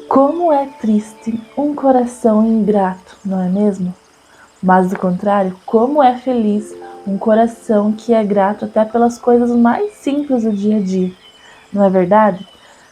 Como é triste um coração ingrato, não é mesmo? Mas do contrário, como é feliz um coração que é grato até pelas coisas mais simples do dia a dia, não é verdade?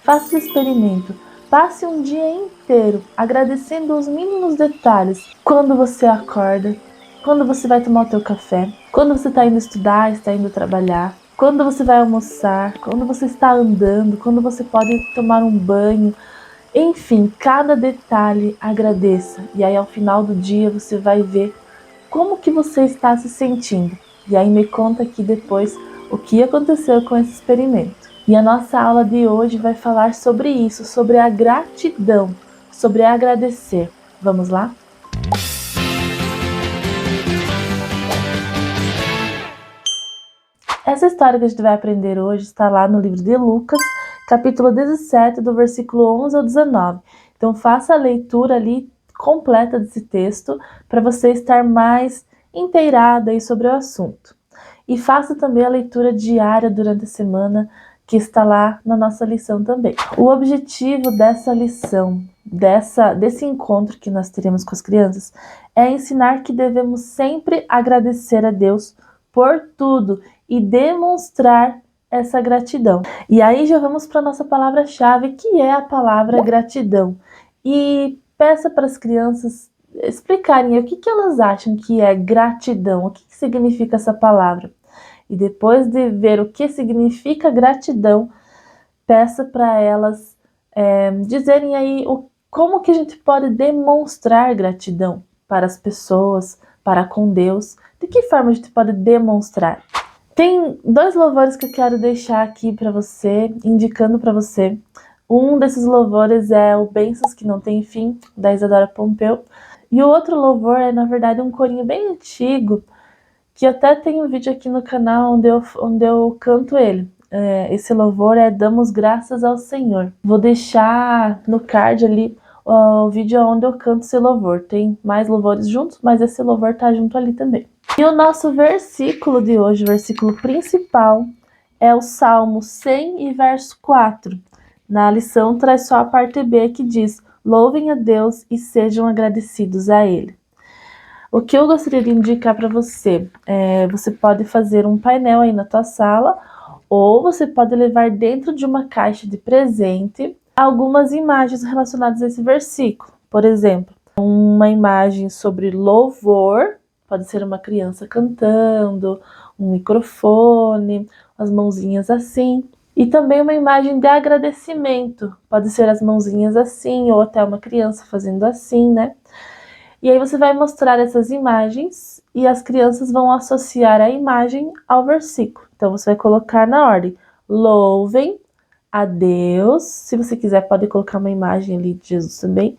Faça o experimento. Passe um dia inteiro agradecendo os mínimos detalhes. Quando você acorda, quando você vai tomar o teu café, quando você está indo estudar, está indo trabalhar, quando você vai almoçar, quando você está andando, quando você pode tomar um banho. Enfim, cada detalhe agradeça. E aí ao final do dia você vai ver como que você está se sentindo. E aí me conta aqui depois o que aconteceu com esse experimento. E a nossa aula de hoje vai falar sobre isso, sobre a gratidão, sobre agradecer. Vamos lá? Essa história que a gente vai aprender hoje está lá no livro de Lucas, capítulo 17, do versículo 11 ao 19. Então faça a leitura ali completa desse texto para você estar mais inteirada aí sobre o assunto. E faça também a leitura diária durante a semana, que está lá na nossa lição também. O objetivo dessa lição, desse encontro que nós teremos com as crianças, é ensinar que devemos sempre agradecer a Deus por tudo e demonstrar essa gratidão. E aí já vamos para a nossa palavra-chave, que é a palavra gratidão. E peça para as crianças explicarem o que elas acham que é gratidão, o que significa essa palavra. E depois de ver o que significa gratidão, peça para elas dizerem aí como que a gente pode demonstrar gratidão para as pessoas, para com Deus. De que forma a gente pode demonstrar? Tem dois louvores que eu quero deixar aqui para você, indicando para você. Um desses louvores é o Bênçãos que Não Tem Fim, da Isadora Pompeu. E o outro louvor é, na verdade, um corinho bem antigo, que até tem um vídeo aqui no canal onde eu canto ele. Esse louvor é Damos Graças ao Senhor. Vou deixar no card ali o vídeo onde eu canto esse louvor. Tem mais louvores juntos, mas esse louvor tá junto ali também. E o nosso versículo de hoje, o versículo principal, é o Salmo 100 e verso 4. Na lição traz só a parte B que diz: Louvem a Deus e sejam agradecidos a Ele. O que eu gostaria de indicar para você você pode fazer um painel aí na tua sala, ou você pode levar dentro de uma caixa de presente algumas imagens relacionadas a esse versículo. Por exemplo, uma imagem sobre louvor, pode ser uma criança cantando, um microfone, as mãozinhas assim. E também uma imagem de agradecimento, pode ser as mãozinhas assim, ou até uma criança fazendo assim, né? E aí você vai mostrar essas imagens e as crianças vão associar a imagem ao versículo. Então você vai colocar na ordem: louvem a Deus. Se você quiser, pode colocar uma imagem ali de Jesus também.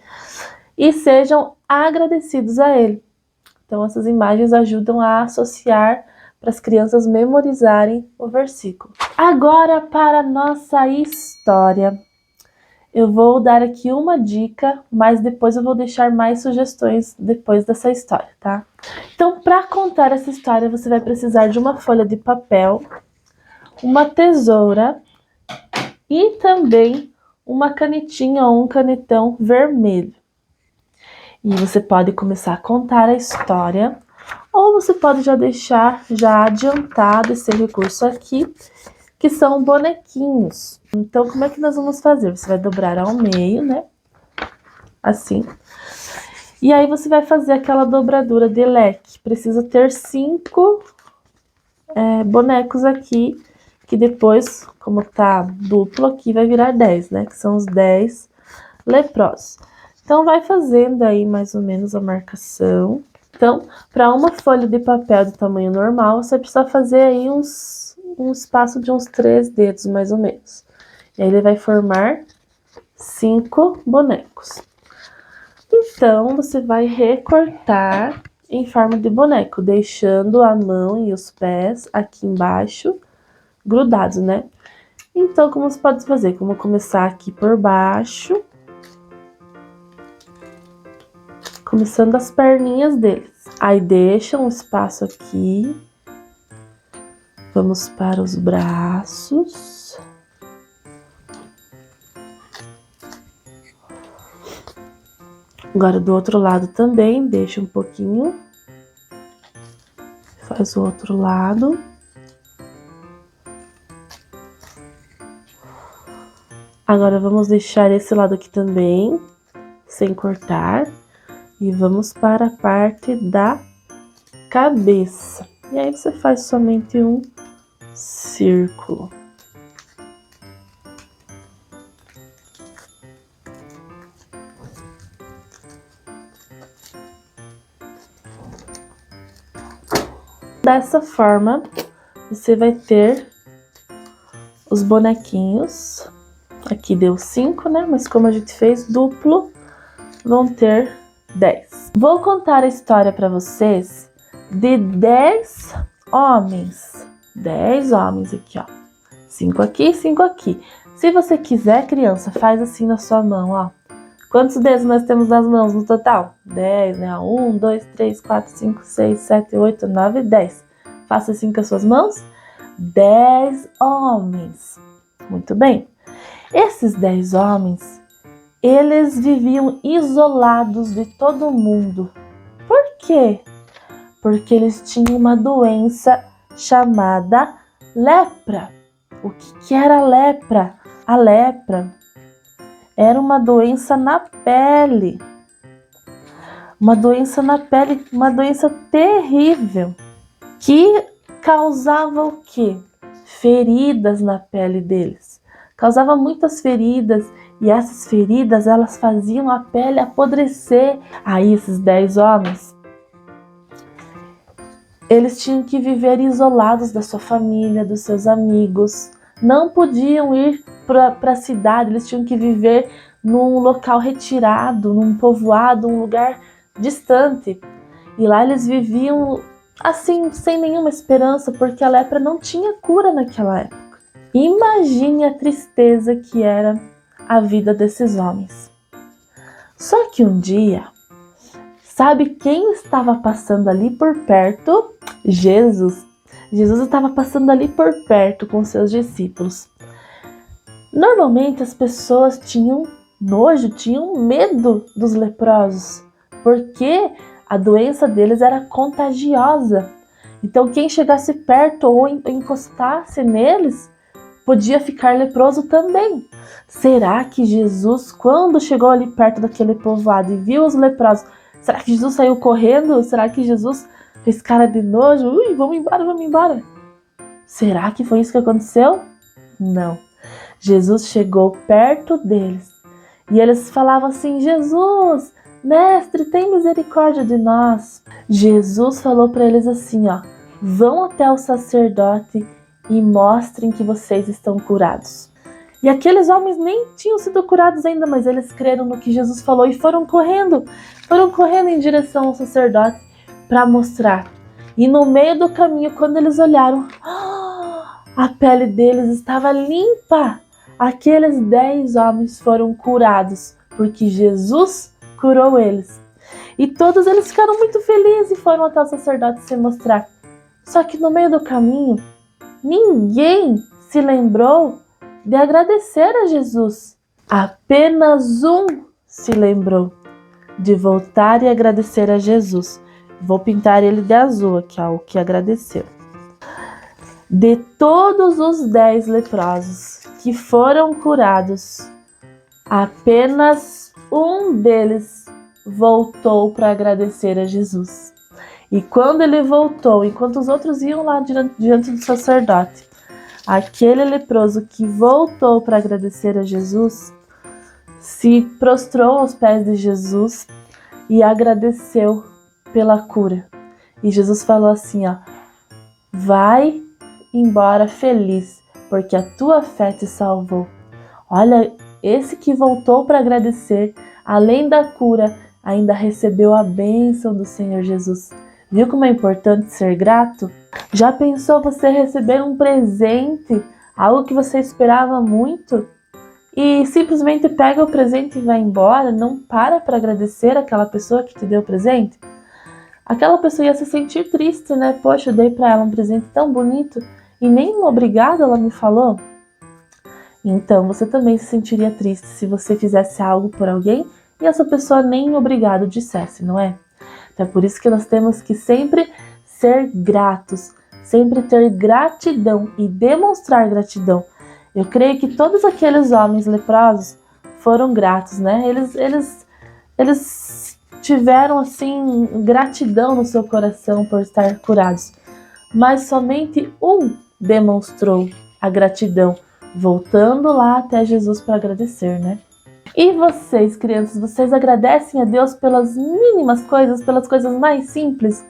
E sejam agradecidos a Ele. Então essas imagens ajudam a associar para as crianças memorizarem o versículo. Agora para a nossa história. Eu vou dar aqui uma dica, mas depois eu vou deixar mais sugestões depois dessa história, tá? Então, para contar essa história, você vai precisar de uma folha de papel, uma tesoura e também uma canetinha ou um canetão vermelho. E você pode começar a contar a história, ou você pode já deixar adiantado esse recurso aqui, que são bonequinhos. Então, como é que nós vamos fazer? Você vai dobrar ao meio, né? Assim. E aí você vai fazer aquela dobradura de leque. Precisa ter 5 bonecos aqui, que depois, como tá duplo aqui, vai virar 10, né? Que são os 10 leprosos. Então vai fazendo aí mais ou menos a marcação. Então, para uma folha de papel de tamanho normal, você precisa fazer aí um espaço de uns 3 dedos, mais ou menos. E aí ele vai formar 5 bonecos. Então, você vai recortar em forma de boneco, deixando a mão e os pés aqui embaixo grudados, né? Então, como você pode fazer? Como começar aqui por baixo, começando as perninhas deles. Aí deixa um espaço aqui. Vamos para os braços. Agora do outro lado também, deixa um pouquinho. Faz o outro lado. Agora vamos deixar esse lado aqui também, sem cortar. E vamos para a parte da cabeça. E aí você faz somente um círculo. Dessa forma, você vai ter os bonequinhos. Aqui deu 5, né? Mas como a gente fez duplo, vão ter 10. Vou contar a história para vocês de 10 homens. 10 homens aqui, ó. 5 aqui, 5 aqui. Se você quiser, criança, faz assim na sua mão, ó. Quantos dedos nós temos nas mãos no total? 10, né? 1, 2, 3, 4, 5, 6, 7, 8, 9, 10. Faça assim com as suas mãos. 10 homens. Muito bem. Esses 10 homens, eles viviam isolados de todo mundo. Por quê? Porque eles tinham uma doença chamada lepra. O que era a lepra? A lepra era uma doença na pele. Uma doença na pele, uma doença terrível, que causava o quê? Feridas na pele deles. Causava muitas feridas, e essas feridas, elas faziam a pele apodrecer. Aí esses 10 homens, eles tinham que viver isolados da sua família, dos seus amigos. Não podiam ir para a cidade, eles tinham que viver num local retirado, num povoado, um lugar distante. E lá eles viviam assim, sem nenhuma esperança, porque a lepra não tinha cura naquela época. Imagine a tristeza que era a vida desses homens. Só que um dia, sabe quem estava passando ali por perto? Jesus. Jesus estava passando ali por perto com seus discípulos. Normalmente as pessoas tinham nojo, tinham medo dos leprosos, porque a doença deles era contagiosa. Então quem chegasse perto ou encostasse neles podia ficar leproso também. Será que Jesus, quando chegou ali perto daquele povoado e viu os leprosos, será que Jesus saiu correndo? Será que Jesus fez cara de nojo? Ui, vamos embora, vamos embora. Será que foi isso que aconteceu? Não. Jesus chegou perto deles e eles falavam assim: Jesus, mestre, tem misericórdia de nós. Jesus falou para eles assim, ó: vão até o sacerdote e mostrem que vocês estão curados. E aqueles homens nem tinham sido curados ainda, mas eles creram no que Jesus falou e foram correndo em direção ao sacerdote para mostrar. E no meio do caminho, quando eles olharam, a pele deles estava limpa. Aqueles 10 homens foram curados, porque Jesus curou eles. E todos eles ficaram muito felizes e foram até o sacerdote se mostrar. Só que no meio do caminho, ninguém se lembrou de agradecer a Jesus. Apenas um se lembrou de voltar e agradecer a Jesus. Vou pintar ele de azul aqui, ó, o que agradeceu. De todos os 10 leprosos que foram curados, apenas um deles voltou para agradecer a Jesus. E quando ele voltou, enquanto os outros iam lá diante do sacerdote, aquele leproso que voltou para agradecer a Jesus se prostrou aos pés de Jesus e agradeceu pela cura. E Jesus falou assim, ó: vai embora feliz, porque a tua fé te salvou. Olha, esse que voltou para agradecer, além da cura, ainda recebeu a bênção do Senhor Jesus. Viu como é importante ser grato? Já pensou você receber um presente, algo que você esperava muito, e simplesmente pega o presente e vai embora, não para agradecer aquela pessoa que te deu o presente? Aquela pessoa ia se sentir triste, né? Poxa, eu dei para ela um presente tão bonito e nem um obrigado ela me falou. Então você também se sentiria triste se você fizesse algo por alguém e essa pessoa nem obrigado dissesse, não é? Então é por isso que nós temos que sempre ser gratos, sempre ter gratidão e demonstrar gratidão. Eu creio que todos aqueles homens leprosos foram gratos, né? Eles tiveram, assim, gratidão no seu coração por estar curados. Mas somente um demonstrou a gratidão, voltando lá até Jesus para agradecer, né? E vocês, crianças, vocês agradecem a Deus pelas mínimas coisas, pelas coisas mais simples?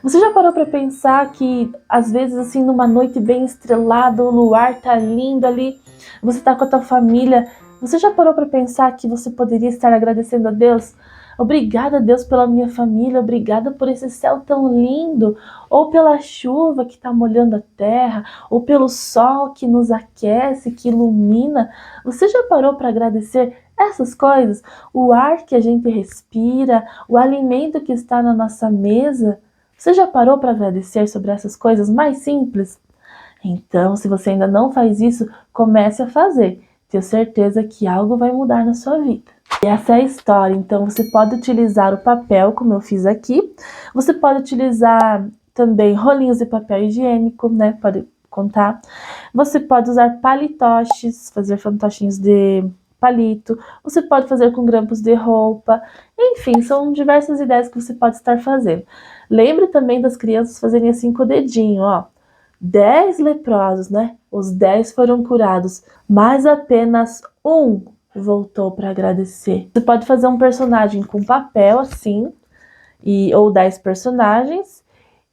Você já parou para pensar que, às vezes, assim, numa noite bem estrelada, o luar tá lindo ali, você tá com a tua família, você já parou para pensar que você poderia estar agradecendo a Deus? Obrigada, Deus, pela minha família, obrigada por esse céu tão lindo, ou pela chuva que está molhando a terra, ou pelo sol que nos aquece, que ilumina. Você já parou para agradecer essas coisas? O ar que a gente respira, o alimento que está na nossa mesa? Você já parou para agradecer sobre essas coisas mais simples? Então, se você ainda não faz isso, comece a fazer. Tenho certeza que algo vai mudar na sua vida. E essa é a história. Então, você pode utilizar o papel, como eu fiz aqui. Você pode utilizar também rolinhos de papel higiênico, né? Pode contar. Você pode usar palitoches, fazer fantochinhos de palito. Você pode fazer com grampos de roupa. Enfim, são diversas ideias que você pode estar fazendo. Lembre também das crianças fazerem assim com o dedinho, ó. 10 leprosos, né? Os 10 foram curados, mas apenas um voltou para agradecer. Você pode fazer um personagem com papel assim, ou 10 personagens.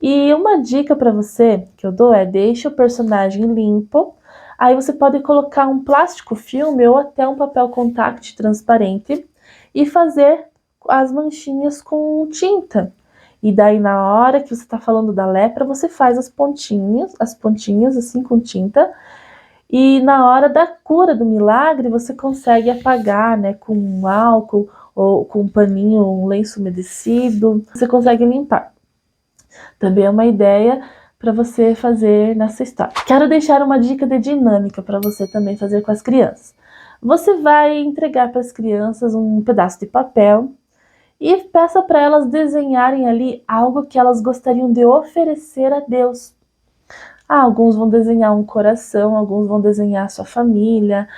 E uma dica para você que eu dou é: deixa o personagem limpo. Aí você pode colocar um plástico filme ou até um papel contact transparente e fazer as manchinhas com tinta. E daí, na hora que você está falando da lepra, você faz as pontinhas assim com tinta. E na hora da cura do milagre, você consegue apagar, né, com um álcool ou com um paninho, um lenço umedecido. Você consegue limpar. Também é uma ideia para você fazer nessa história. Quero deixar uma dica de dinâmica para você também fazer com as crianças. Você vai entregar para as crianças um pedaço de papel e peça para elas desenharem ali algo que elas gostariam de oferecer a Deus. Alguns vão desenhar um coração, alguns vão desenhar a sua família,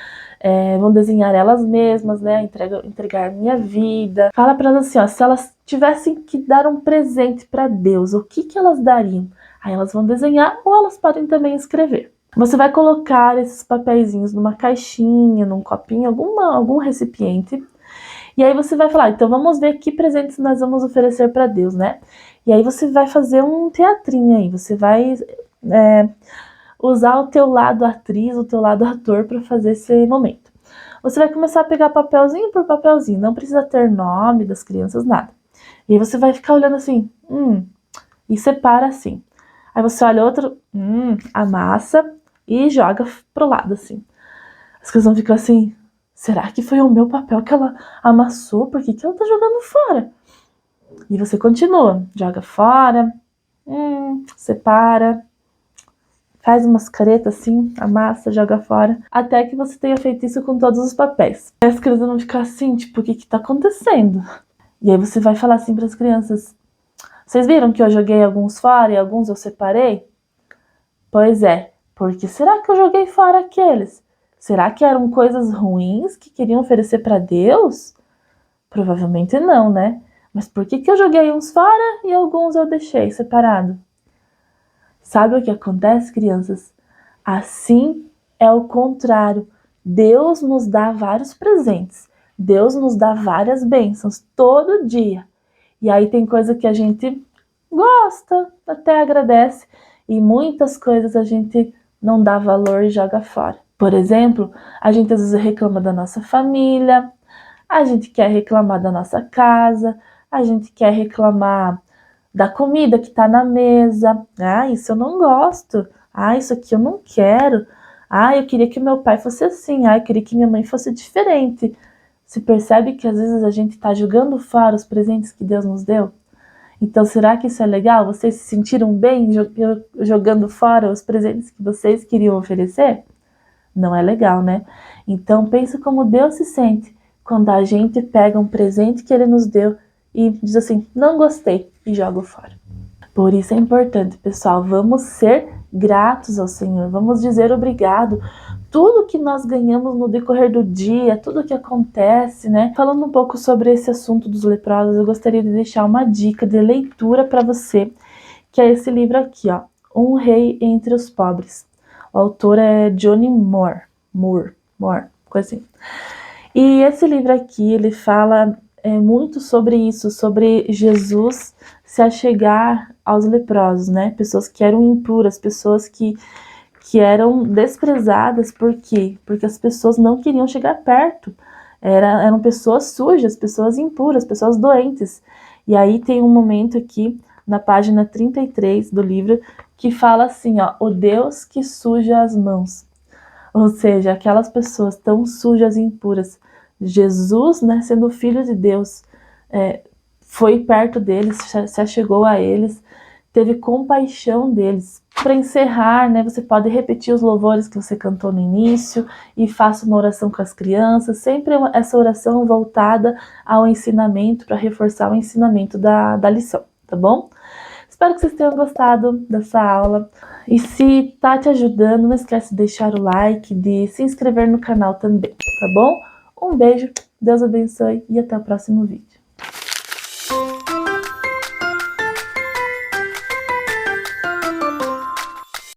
vão desenhar elas mesmas, né? Entregar minha vida. Fala para elas assim, ó, se elas tivessem que dar um presente para Deus, o que elas dariam? Aí elas vão desenhar ou elas podem também escrever. Você vai colocar esses papeizinhos numa caixinha, num copinho, algum recipiente. E aí você vai falar, então vamos ver que presentes nós vamos oferecer para Deus, né? E aí você vai fazer um teatrinho aí, você vai usar o teu lado atriz, o teu lado ator para fazer esse momento. Você vai começar a pegar papelzinho por papelzinho, não precisa ter nome das crianças, nada. E aí você vai ficar olhando assim, e separa assim. Aí você olha outro, amassa e joga pro lado assim. As crianças vão ficar assim, será que foi o meu papel que ela amassou? Por que ela tá jogando fora? E você continua, joga fora, separa, faz umas caretas assim, amassa, joga fora, até que você tenha feito isso com todos os papéis. E as crianças vão ficar assim, tipo, o que tá acontecendo? E aí você vai falar assim para as crianças, vocês viram que eu joguei alguns fora e alguns eu separei? Pois é, porque será que eu joguei fora aqueles? Será que eram coisas ruins que queriam oferecer para Deus? Provavelmente não, né? Mas por que eu joguei uns fora e alguns eu deixei separado? Sabe o que acontece, crianças? Assim é o contrário. Deus nos dá vários presentes. Deus nos dá várias bênçãos todo dia. E aí tem coisa que a gente gosta, até agradece. E muitas coisas a gente não dá valor e joga fora. Por exemplo, a gente às vezes reclama da nossa família, a gente quer reclamar da nossa casa, a gente quer reclamar da comida que está na mesa. Isso eu não gosto. Isso aqui eu não quero. Eu queria que meu pai fosse assim. Eu queria que minha mãe fosse diferente. Se percebe que às vezes a gente está jogando fora os presentes que Deus nos deu? Então, será que isso é legal? Vocês se sentiram bem jogando fora os presentes que vocês queriam oferecer? Não é legal, né? Então, pensa como Deus se sente quando a gente pega um presente que ele nos deu e diz assim, não gostei, e joga fora. Por isso é importante, pessoal, vamos ser gratos ao Senhor, vamos dizer obrigado. Tudo que nós ganhamos no decorrer do dia, tudo que acontece, né? Falando um pouco sobre esse assunto dos leprosos, eu gostaria de deixar uma dica de leitura para você, que é esse livro aqui, ó, Um Rei Entre os Pobres. O autor é Johnny Moore, coisa assim. E esse livro aqui, ele fala muito sobre isso, sobre Jesus se achegar aos leprosos, né? Pessoas que eram impuras, pessoas que eram desprezadas. Por quê? Porque as pessoas não queriam chegar perto. Eram pessoas sujas, pessoas impuras, pessoas doentes. E aí tem um momento aqui, na página 33 do livro, que fala assim, ó, o Deus que suja as mãos. Ou seja, aquelas pessoas tão sujas e impuras. Jesus, né, sendo filho de Deus, foi perto deles, se achegou a eles, teve compaixão deles. Para encerrar, né, você pode repetir os louvores que você cantou no início e faça uma oração com as crianças, sempre essa oração voltada ao ensinamento, para reforçar o ensinamento da lição, tá bom? Espero que vocês tenham gostado dessa aula. E se tá te ajudando, não esquece de deixar o like, de se inscrever no canal também, tá bom? Um beijo, Deus abençoe e até o próximo vídeo.